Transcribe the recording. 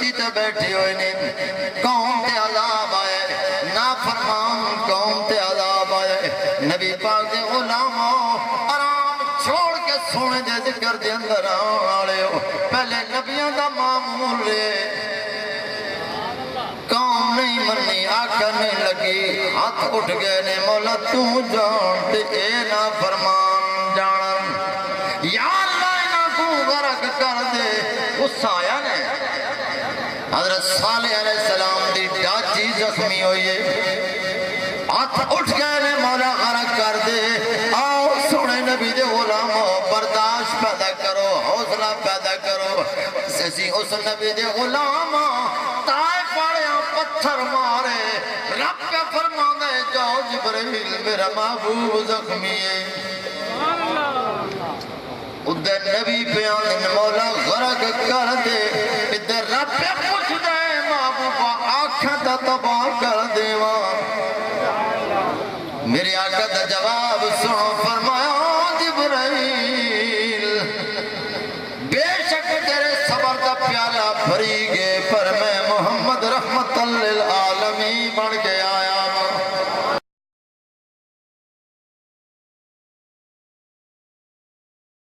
کشتی تے بیٹھے ہوئے نے قوم تے عذاب آئے نافرمان قوم تے عذاب آئے نبی پاک دے غلاموں آرام چھوڑ کے سونے دے ذکر دے اندر آڑے ہو پہلے نبیوں دا معمول رہے قوم نہیں منی آکر نہیں لگی ہاتھ اٹھ گئے نے مولا تو جان تے اے نافرمان جان یا اللہ انہاں کو غرق کر دے غصہ آیا نے حضرت صالح علیہ السلام دی ڈاچی زخمی ہوئی ہے ہاتھ اٹھ گئے نے مولا غرق کر دے آؤ سونے نبی دے غلاموں برداشت پیدا کرو حوصلہ پیدا کرو اسی اس نبی دے غلاموں تائے پاڑیاں پتھر مارے رب کا فرما دے جاؤ جبریل میرا محبوب زخمی ہے ادھر نبی پہ آن مولا غرق کر دے ادھر رب پہ پوچھ دے محبوبہ آنکھیں تا تباہ کر دے میرے آقا دا جواب سنو فرمایا جبرائیل بے شک تیرے صبر دا پیارا فریق